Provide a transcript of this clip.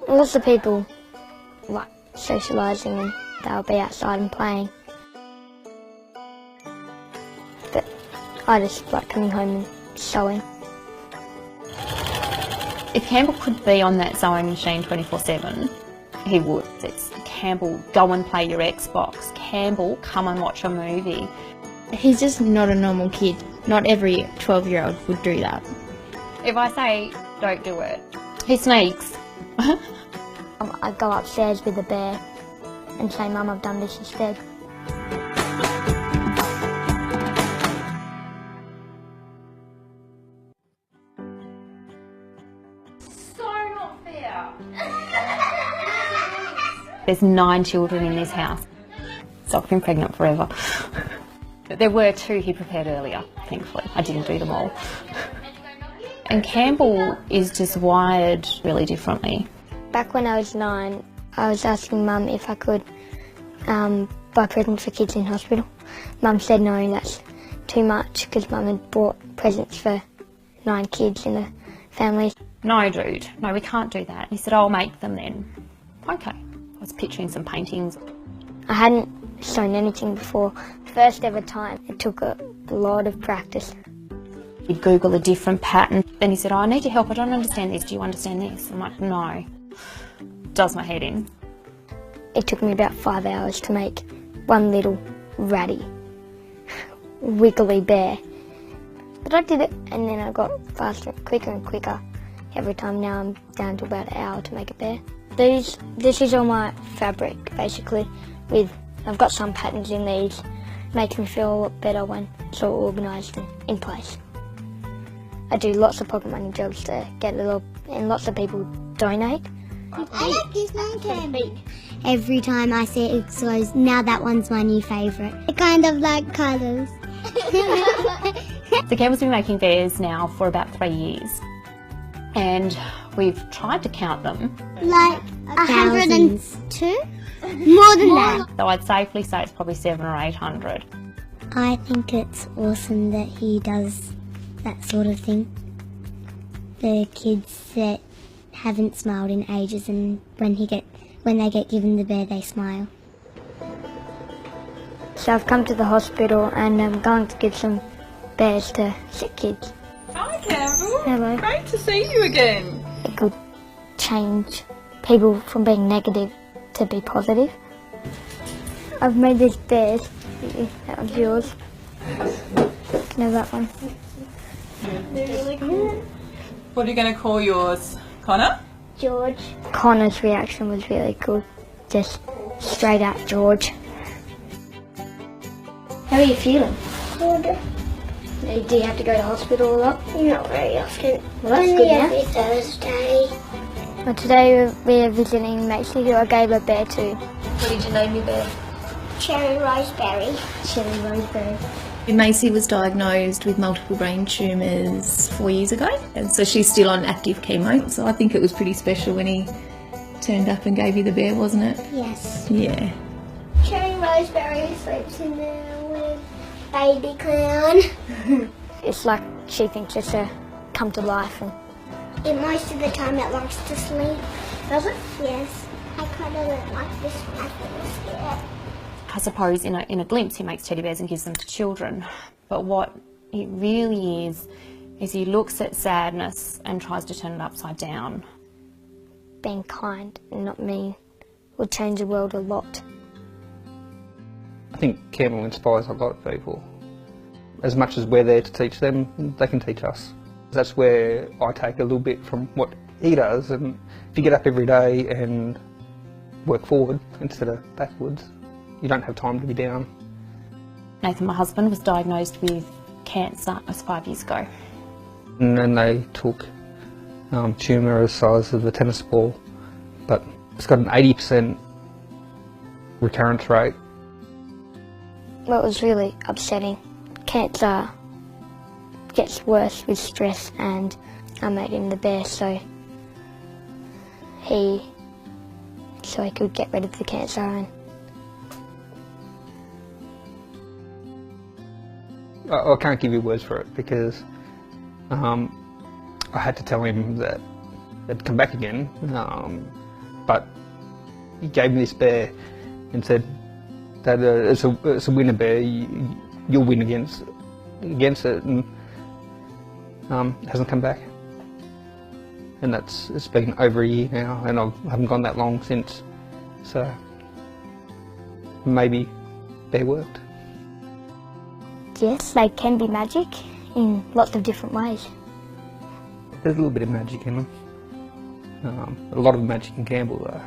Lots of people like socialising and they'll be outside and playing. But I just like coming home and sewing. If Campbell could be on that sewing machine 24/7, he would. It's Campbell, go and play your Xbox. Campbell, come and watch a movie. He's just not a normal kid. Not every 12-year-old would do that. If I say, don't do it, he sneaks. I go upstairs with the bear and say, Mum, I've done this instead. So not fair. There's 9 children in this house, so I've been pregnant forever. But there were 2 he prepared earlier, thankfully. I didn't do them all. And Campbell is just wired really differently. Back when I was 9, I was asking Mum if I could buy presents for kids in hospital. Mum said no, that's too much, because Mum had bought presents for 9 kids in the family. No, dude, no, we can't do that. He said, I'll make them then. Okay. I was picturing some paintings. I hadn't sewn anything before. First ever time. It took a lot of practice. He'd Google a different pattern. Then he said, I need your help, I don't understand this. Do you understand this? I'm like, no. Does my head in. It took me about 5 hours to make one little ratty, wiggly bear. But I did it, and then I got faster, quicker and quicker every time. Now I'm down to about an hour to make a bear. This is all my fabric, basically. I've got some patterns in these. Makes me feel a lot better when it's all organised and in place. I do lots of pocket money jobs to get and lots of people donate. I like this one, Cam. Every time I see it, it goes, now that one's my new favourite. I kind of like colours. So Campbell's been making bears now for about 3 years. And we've tried to count them. Like 102? More than that. So I'd safely say it's probably 700 or 800. I think it's awesome that he does that sort of thing. The kids that haven't smiled in ages, and when they get given the bear, they smile. So I've come to the hospital and I'm going to give some bears to sick kids. Hi Campbell. Hello. Great to see you again. It could change people from being negative to be positive. I've made these bears. That one's yours. Can I have that one? They're really cool. What are you going to call yours, Connor? George. Connor's reaction was really good. Just straight out George. How are you feeling? Good. Do you have to go to hospital a lot? Not very often. Well, that's Only good now. every Thursday. Well, today we're visiting Macy, who I gave a bear to. What did you name your bear? Cherry Roseberry. Cherry Roseberry. Macy was diagnosed with multiple brain tumours 4 years ago, and so she's still on active chemo, so I think it was pretty special when he turned up and gave you the bear, wasn't it? Yes. Yeah. Cherry Roseberry sleeps in there with Baby Clown. It's like she thinks it's a come to life. And Most of the time it likes to sleep. does it? Yes. I kind of don't like this one. I think it's scared. I suppose in a glimpse he makes teddy bears and gives them to children. But what it really is he looks at sadness and tries to turn it upside down. Being kind and not mean will change the world a lot. I think Campbell inspires a lot of people. As much as we're there to teach them, they can teach us. That's where I take a little bit from what he does, and if you get up every day and work forward instead of backwards, you don't have time to be down. Nathan, my husband, was diagnosed with cancer 5 years ago. And then they took tumour the size of a tennis ball, but it's got an 80% recurrence rate. Well, it was really upsetting. Cancer gets worse with stress, and I made him the bear so he could get rid of the cancer. And I can't give you words for it because I had to tell him that it'd come back again. But he gave me this bear and said that it's a winner bear. You'll win against it, and hasn't come back. And it's been over a year now, and I haven't gone that long since. So maybe bear worked. Yes, they can be magic in lots of different ways. There's a little bit of magic in them. A lot of magic in Campbell though.